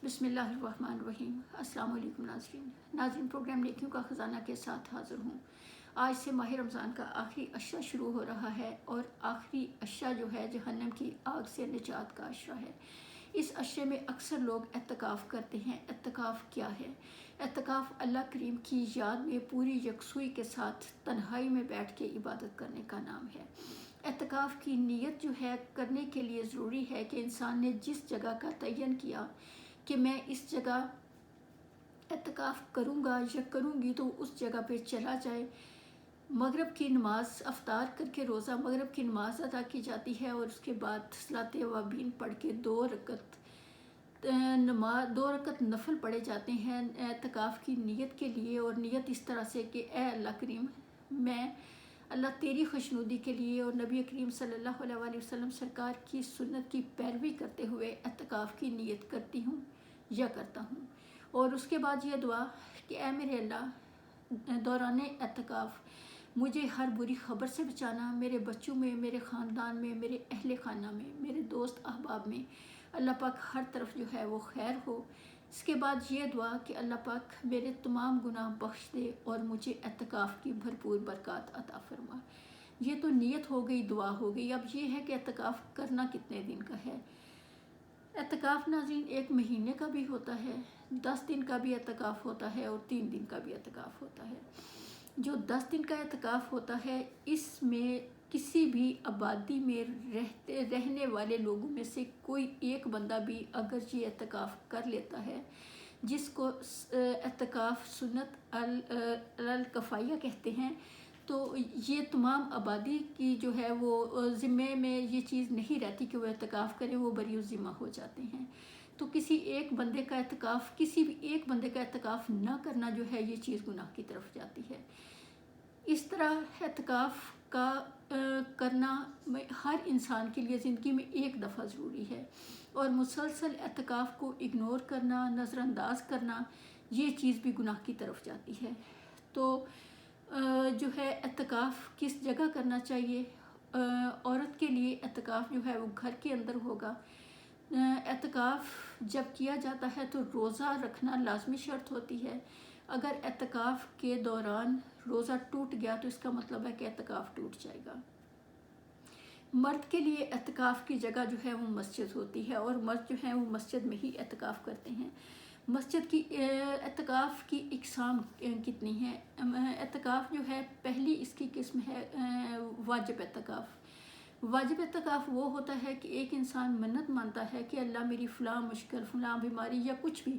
بسم اللہ الرحمن الرحیم۔ السلام علیکم ناظرین پروگرام نیکیوں کا خزانہ کے ساتھ حاضر ہوں۔ آج سے ماہ رمضان کا آخری عشرہ شروع ہو رہا ہے اور آخری عشرہ جو ہے جہنم کی آگ سے نجات کا عشرہ ہے۔ اس عشرے میں اکثر لوگ اعتکاف کرتے ہیں۔ اعتکاف کیا ہے؟ اعتکاف اللہ کریم کی یاد میں پوری یکسوئی کے ساتھ تنہائی میں بیٹھ کے عبادت کرنے کا نام ہے۔ اعتکاف کی نیت جو ہے کرنے کے لیے ضروری ہے کہ انسان نے جس جگہ کا تعین کیا کہ میں اس جگہ اعتکاف کروں گا یا کروں گی تو اس جگہ پہ چلا جائے۔ مغرب کی نماز افطار کر کے روزہ مغرب کی نماز ادا کی جاتی ہے اور اس کے بعد صلاۃ اوابین پڑھ کے دو رکعت نفل پڑھے جاتے ہیں اعتکاف کی نیت کے لیے، اور نیت اس طرح سے کہ اے اللہ کریم، میں اللہ تیری خوشنودی کے لیے اور نبی کریم صلی اللہ علیہ وآلہ وسلم سرکار کی سنت کی پیروی کرتے ہوئے اعتکاف کی نیت کرتی ہوں یا کرتا ہوں۔ اور اس کے بعد یہ دعا کہ اے میرے اللہ، دوران اعتکاف مجھے ہر بری خبر سے بچانا، میرے بچوں میں، میرے خاندان میں، میرے اہل خانہ میں، میرے دوست احباب میں اللہ پاک ہر طرف جو ہے وہ خیر ہو۔ اس کے بعد یہ دعا کہ اللہ پاک میرے تمام گناہ بخش دے اور مجھے اعتکاف کی بھرپور برکات عطا فرما۔ یہ تو نیت ہو گئی، دعا ہو گئی۔ اب یہ ہے کہ اعتکاف کرنا کتنے دن کا ہے۔ اعتکاف ناظرین 1 مہینے کا بھی ہوتا ہے، 10 دن کا بھی اعتکاف ہوتا ہے اور 3 دن کا بھی اعتکاف ہوتا ہے۔ جو 10 دن کا اعتکاف ہوتا ہے اس میں کسی بھی آبادی میں رہنے والے لوگوں میں سے کوئی ایک بندہ بھی اگر یہ اعتکاف کر لیتا ہے، جس کو اعتکاف سنت الکفایہ کہتے ہیں، تو یہ تمام آبادی کی جو ہے وہ ذمے میں یہ چیز نہیں رہتی کہ وہ اعتکاف کریں، وہ بری الذمہ ہو جاتے ہیں۔ تو کسی بھی ایک بندے کا اعتکاف نہ کرنا جو ہے یہ چیز گناہ کی طرف جاتی ہے۔ اس طرح اعتکاف کا کرنا ہر انسان کے لیے زندگی میں ایک دفعہ ضروری ہے، اور مسلسل اعتکاف کو اگنور کرنا، نظر انداز کرنا، یہ چیز بھی گناہ کی طرف جاتی ہے۔ تو جو ہے اعتکاف کس جگہ کرنا چاہیے؟ عورت کے لیے اعتکاف جو ہے وہ گھر کے اندر ہوگا۔ اعتکاف جب کیا جاتا ہے تو روزہ رکھنا لازمی شرط ہوتی ہے۔ اگر اعتکاف کے دوران روزہ ٹوٹ گیا تو اس کا مطلب ہے کہ اعتکاف ٹوٹ جائے گا۔ مرد کے لیے اعتکاف کی جگہ جو ہے وہ مسجد ہوتی ہے، اور مرد جو ہیں وہ مسجد میں ہی اعتکاف کرتے ہیں۔ مسجد کی اعتکاف کی اقسام کتنی ہیں؟ اعتکاف جو ہے پہلی اس کی قسم ہے واجب اعتکاف۔ واجب اعتکاف وہ ہوتا ہے کہ ایک انسان منت مانتا ہے کہ اللہ میری فلاں مشکل، فلاں بیماری یا کچھ بھی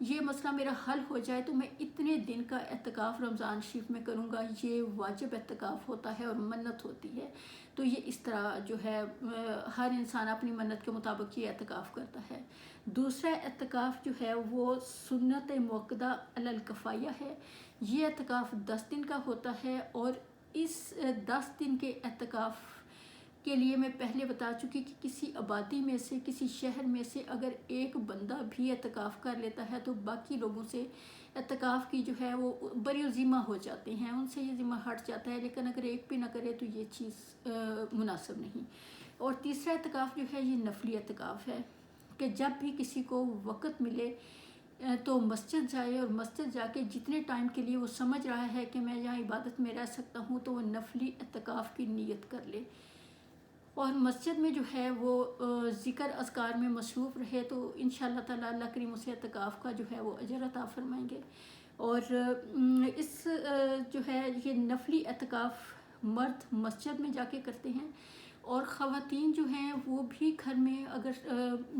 یہ مسئلہ میرا حل ہو جائے تو میں اتنے دن کا اعتکاف رمضان شریف میں کروں گا۔ یہ واجب اعتکاف ہوتا ہے اور منت ہوتی ہے۔ تو یہ اس طرح جو ہے ہر انسان اپنی منت کے مطابق یہ اعتکاف کرتا ہے۔ دوسرا اعتکاف جو ہے وہ سنت موقدہ علی الکفایہ ہے۔ یہ اعتکاف 10 دن کا ہوتا ہے، اور اس 10 دن کے اعتکاف کے لیے میں پہلے بتا چکی کہ کسی آبادی میں سے، کسی شہر میں سے اگر ایک بندہ بھی اعتکاف کر لیتا ہے تو باقی لوگوں سے اعتکاف کی جو ہے وہ بری الذمہ ہو جاتے ہیں، ان سے یہ ذمہ ہٹ جاتا ہے۔ لیکن اگر ایک بھی نہ کرے تو یہ چیز مناسب نہیں۔ اور تیسرا اعتکاف جو ہے یہ نفلی اعتکاف ہے کہ جب بھی کسی کو وقت ملے تو مسجد جائے، اور مسجد جا کے جتنے ٹائم کے لیے وہ سمجھ رہا ہے کہ میں یہاں عبادت میں رہ سکتا ہوں تو وہ نفلی اعتکاف کی نیت کر لے، اور مسجد میں جو ہے وہ ذکر اذکار میں مصروف رہے تو انشاءاللہ تعالی اللہ کریم اسے اعتکاف کا جو ہے وہ اجر عطا فرمائیں گے۔ اور اس جو ہے یہ نفلی اعتکاف مرد مسجد میں جا کے کرتے ہیں، اور خواتین جو ہیں وہ بھی گھر میں، اگر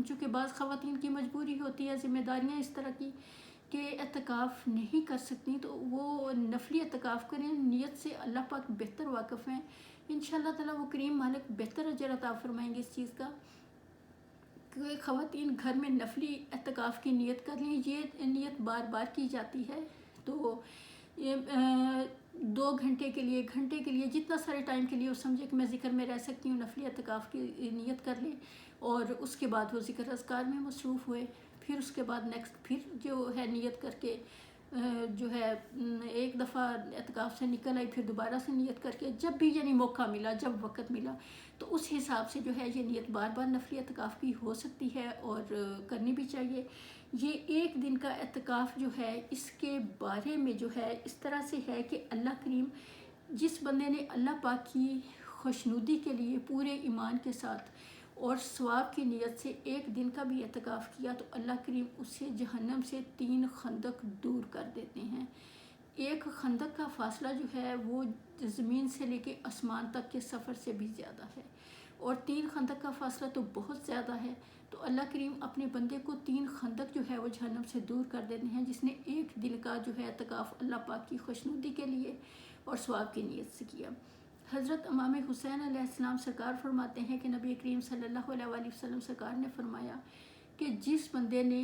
چونکہ بعض خواتین کی مجبوری ہوتی ہے، ذمہ داریاں اس طرح کی کہ اعتکاف نہیں کر سکتی، تو وہ نفلی اعتکاف کریں۔ نیت سے اللہ پاک بہتر واقف ہیں، انشاءاللہ تعالیٰ وہ کریم مالک بہتر اجر عطا فرمائیں گے اس چیز کا کہ خواتین گھر میں نفلی اعتکاف کی نیت کر لیں۔ یہ نیت بار بار کی جاتی ہے، تو 2 گھنٹے کے لیے، گھنٹے کے لیے، جتنا سارے ٹائم کے لیے وہ سمجھے کہ میں ذکر میں رہ سکتی ہوں، نفلی اعتکاف کی نیت کر لیں، اور اس کے بعد وہ ذکر اذکار میں مصروف ہوئے۔ پھر اس کے بعد نیکسٹ پھر جو ہے نیت کر کے جو ہے ایک دفعہ اعتکاف سے نکل آئی، پھر دوبارہ سے نیت کر کے جب بھی یعنی موقع ملا، جب وقت ملا، تو اس حساب سے جو ہے یہ نیت بار بار نفلی اعتکاف کی ہو سکتی ہے اور کرنی بھی چاہیے۔ یہ ایک دن کا اعتکاف جو ہے اس کے بارے میں جو ہے اس طرح سے ہے کہ اللہ کریم جس بندے نے اللہ پاک کی خوشنودی کے لیے پورے ایمان کے ساتھ اور ثواب کی نیت سے ایک دن کا بھی اعتکاف کیا تو اللہ کریم اسے جہنم سے 3 خندق دور کر دیتے ہیں۔ ایک خندق کا فاصلہ جو ہے وہ زمین سے لے کے آسمان تک کے سفر سے بھی زیادہ ہے، اور 3 خندق کا فاصلہ تو بہت زیادہ ہے۔ تو اللہ کریم اپنے بندے کو 3 خندق جو ہے وہ جہنم سے دور کر دیتے ہیں، جس نے ایک دن کا جو ہے اعتکاف اللہ پاک کی خوشنودی کے لیے اور ثواب کی نیت سے کیا۔ حضرت امام حسین علیہ السلام سرکار فرماتے ہیں کہ نبی کریم صلی اللہ علیہ وآلہ وسلم سرکار نے فرمایا کہ جس بندے نے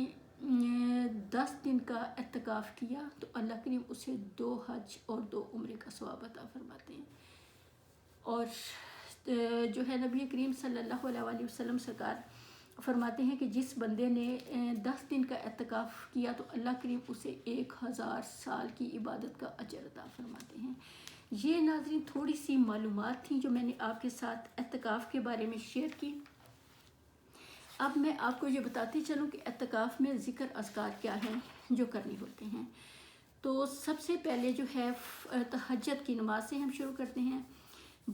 10 دن کا اعتکاف کیا تو اللہ کریم اسے 2 حج اور 2 عمرے کا ثواب عطا فرماتے ہیں۔ اور جو ہے نبی کریم صلی اللہ علیہ وآلہ وسلم سرکار فرماتے ہیں کہ جس بندے نے 10 دن کا اعتکاف کیا تو اللہ کریم اسے 1000 سال کی عبادت کا اجر عطا فرماتے ہیں۔ یہ ناظرین تھوڑی سی معلومات تھیں جو میں نے آپ کے ساتھ اعتکاف کے بارے میں شیئر کی۔ اب میں آپ کو یہ بتاتی چلوں کہ اعتکاف میں ذکر اذکار کیا ہیں جو کرنے ہوتے ہیں۔ تو سب سے پہلے جو ہے تہجد کی نماز سے ہم شروع کرتے ہیں۔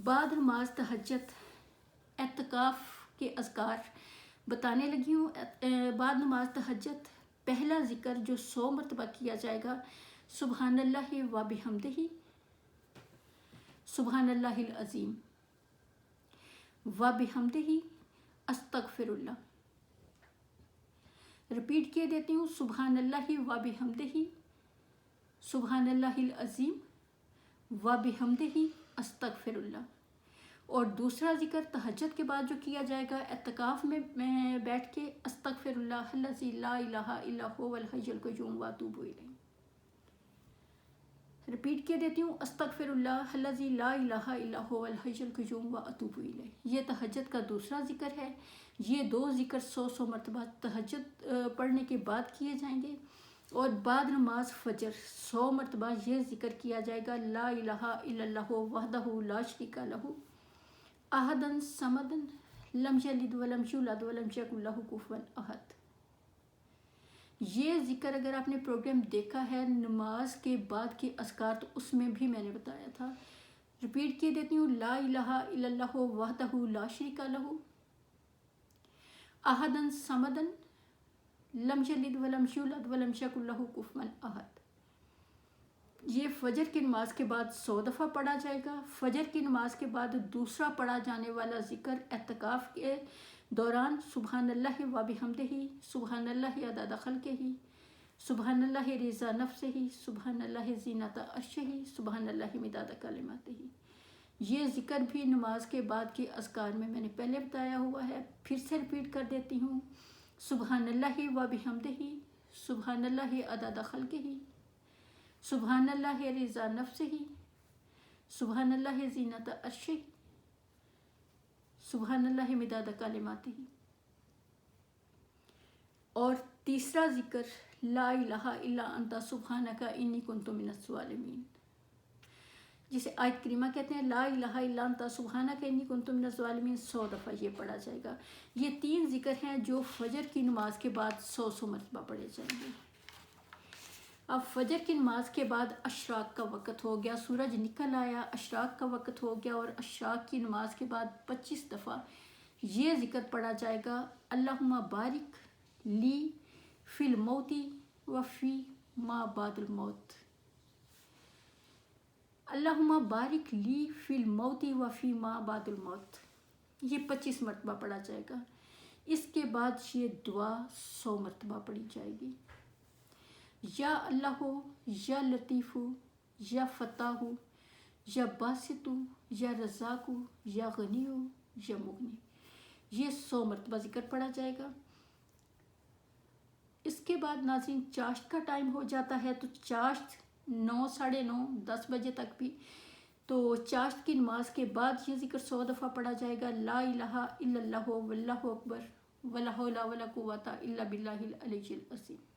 بعد نماز تہجد اعتکاف کے اذکار بتانے لگی ہوں۔ بعد نماز تہجد پہلا ذکر جو 100 مرتبہ کیا جائے گا، سبحان اللہ و بحمدہ، سبحان اللہ العظیم و بحمدہ استغفر اللہ۔ رپیٹ کیے دیتی ہوں، سبحان اللہ و بحمدہ، سبحان اللہ العظیم و بحمدہ استغفر اللہ۔ اور دوسرا ذکر تہجد کے بعد جو کیا جائے گا اعتکاف میں بیٹھ کے، استغفر اللہ الذی لا الہ الا هو الحی القیوم واتوب الیہ۔ رپیٹ کیے دیتی ہوں، استغفر اللہ الذی لا الہ الا هو الحی القیوم واتوب الیہ۔ یہ تہجد کا دوسرا ذکر ہے۔ یہ 2 ذکر 100 مرتبہ تہجد پڑھنے کے بعد کیے جائیں گے، اور بعد نماز فجر 100 مرتبہ یہ ذکر کیا جائے گا، لا الہ الا اللہ وحدہ لا شریک لہ احد صمد لم یلد ولم یولد ولم یکن لہ کفوا احد۔ یہ ذکر اگر آپ نے پروگرام دیکھا ہے نماز کے بعد کے اذکار تو اس میں بھی میں نے بتایا تھا۔ رپیٹ کیے دیتی ہوں، لا الہ الا اللہ وحدہ لا شریک لہ احد صمد لم یلد ولم یولد ولم یکن لہ کفوا احد۔ یہ فجر کی نماز کے بعد 100 دفعہ پڑھا جائے گا۔ فجر کی نماز کے بعد دوسرا پڑھا جانے والا ذکر اعتکاف کے دوران سبحان اللہ و بحمدہ، سبحان اللہ عدد خلقہ، سبحان اللہ رضا نفسہ، سبحان اللہ زینت عرشہ، سبحان اللہ مداد کلماتہ۔ یہ ذکر بھی نماز کے بعد کے اذکار میں نے پہلے بتایا ہوا ہے، پھر سے رپیٹ کر دیتی ہوں، سبحان اللہ و بحمدہ، سبحان اللہ عدد خلقہ، سبحان اللہ رضا نفسہ، سبحان اللہ زینت عرشہ، سبحان اللہ مداد کلماتہ۔ اور تیسرا ذکر لا الہ الا انت سبحانک انی کنت من الظالمین، جسے آیت کریمہ کہتے ہیں، لا الہ الا انت سبحانک انی کنت من الظالمین، 100 دفعہ یہ پڑھا جائے گا۔ یہ 3 ذکر ہیں جو فجر کی نماز کے بعد 100 مرتبہ پڑھے جائیں گے۔ اب فجر کی نماز کے بعد اشراق کا وقت ہو گیا، سورج نکل آیا، اشراق کا وقت ہو گیا، اور اشراق کی نماز کے بعد 25 دفعہ یہ ذکر پڑھا جائے گا، اللہم بارک لی فی الموت و فی ما بعد الموت۔ اللہم بارک لی فی الموت و فی ما بعد الموت، یہ 25 مرتبہ پڑھا جائے گا۔ اس کے بعد یہ دعا 100 مرتبہ پڑھی جائے گی، یا اللہ یا لطیف یا فتاح یا باسط یا رزاق یا غنی یا مغنی، یہ 100 مرتبہ ذکر پڑھا جائے گا۔ اس کے بعد ناظرین چاشت کا ٹائم ہو جاتا ہے، تو چاشت 9، 9:30، 10 بجے تک بھی، تو چاشت کی نماز کے بعد یہ ذکر 100 دفعہ پڑھا جائے گا، لا الہ الا اللہ واللہ اکبر ولا حول ولا قوۃ الا باللہ العلی العظیم۔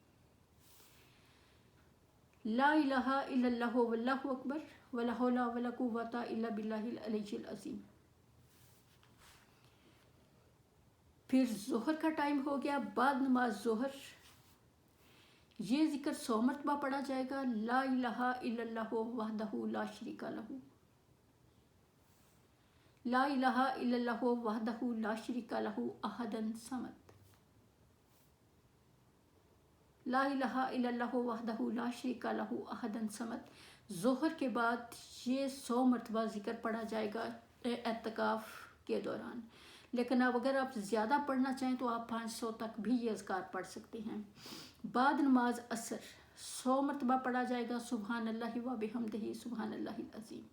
لا الہ الا اللہ واللہ اکبر ولا حول ولا قوۃ الا باللہ العلی العظیم۔ پھر ظہر کا ٹائم ہو گیا، بعد نماز ظہر یہ ذکر 100 مرتبہ پڑھا جائے گا، لا الہ الا اللہ وحدہ لا شریک لہ، لا الہ الا اللہ وحدہ لا شریک لہ احد صمد، لا الہ الا اللہ وحدہ لا شریک لہ احد صمد۔ ظہر کے بعد یہ 100 مرتبہ ذکر پڑھا جائے گا اعتکاف کے دوران، لیکن اب اگر آپ زیادہ پڑھنا چاہیں تو آپ 500 تک بھی یہ اذکار پڑھ سکتے ہیں۔ بعد نماز عصر 100 مرتبہ پڑھا جائے گا، سبحان اللہ و بحمدہ سبحان اللہ العظیم۔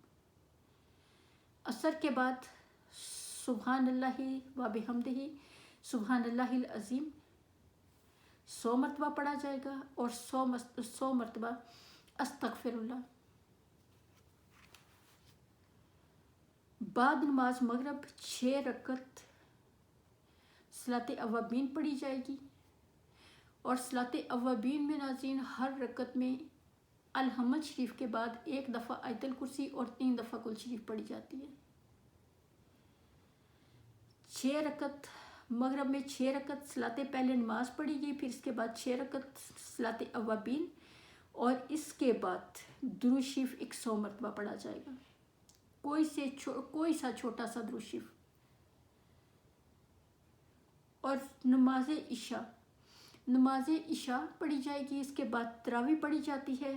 عصر کے بعد سبحان اللہ و بحمدہ سبحان اللہ العظیم 100 مرتبہ پڑھا جائے گا، اور 100 مرتبہ استغفر اللہ۔ بعد نماز مغرب 6 رکعت صلاۃ اوابین پڑھی جائے گی، اور صلاۃ اوابین میں ناظرین ہر رکعت میں الحمد شریف کے بعد 1 دفعہ آیت الکرسی اور 3 دفعہ کل شریف پڑھی جاتی ہے۔ 6 رکعت مغرب میں 6 رکعت صلاۃ پہلے نماز پڑھی گئی، پھر اس کے بعد 6 رکعت صلاۃ اوابین، اور اس کے بعد درود شریف 100 مرتبہ پڑھا جائے گا، کوئی سا چھوٹا سا درود شریف۔ اور نماز عشاء پڑھی جائے گی، اس کے بعد تراویح پڑھی جاتی ہے،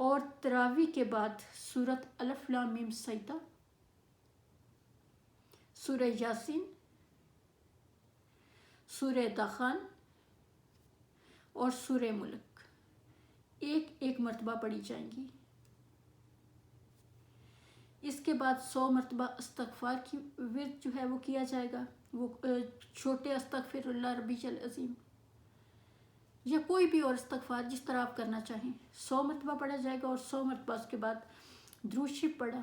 اور تراویح کے بعد سورۃ الف لام میم سجدہ، سورہ یاسین، سورہ دخان اور سورہ ملک ایک مرتبہ پڑھی جائیں گی۔ اس کے بعد 100 مرتبہ استغفار کی ورد جو ہے وہ کیا جائے گا، وہ چھوٹے استغفر اللہ ربی العظیم یا کوئی بھی اور استغفار جس طرح آپ کرنا چاہیں 100 مرتبہ پڑھا جائے گا، اور 100 مرتبہ اس کے بعد درود شریف پڑھا،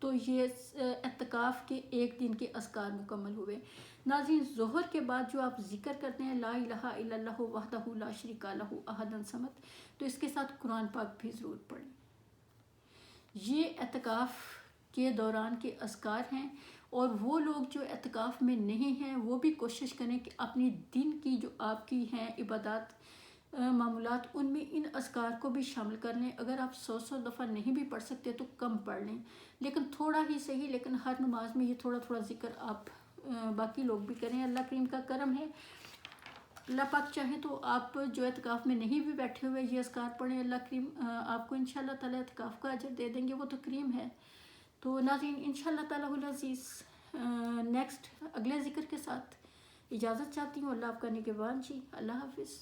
تو یہ اعتکاف کے 1 دن کے اذکار مکمل ہوئے۔ ناظرین ظہر کے بعد جو آپ ذکر کرتے ہیں لا الہ الا اللہ وحدہ لا شریک لہ احد صمد، تو اس کے ساتھ قرآن پاک بھی ضرور پڑھیں۔ یہ اعتکاف کے دوران کے اذکار ہیں، اور وہ لوگ جو اعتکاف میں نہیں ہیں وہ بھی کوشش کریں کہ اپنی دن کی جو آپ کی ہیں عبادات معمولات ان میں ان اذکار کو بھی شامل کر لیں۔ اگر آپ 100 دفعہ نہیں بھی پڑھ سکتے تو کم پڑھ لیں، لیکن تھوڑا ہی صحیح، لیکن ہر نماز میں یہ تھوڑا ذکر آپ باقی لوگ بھی کریں۔ اللہ کریم کا کرم ہے، اللہ پاک چاہیں تو آپ جو اعتکاف میں نہیں بھی بیٹھے ہوئے یہ اذکار پڑھیں، اللہ کریم آپ کو انشاءاللہ تعالیٰ اعتکاف کا اجر دے دیں گے، وہ تو کریم ہے۔ تو ناظرین انشاءاللہ تعالیٰ العزیز نیکسٹ اگلے ذکر کے ساتھ اجازت چاہتی ہوں۔ اللہ آپ کا نگہبان جی، اللہ حافظ۔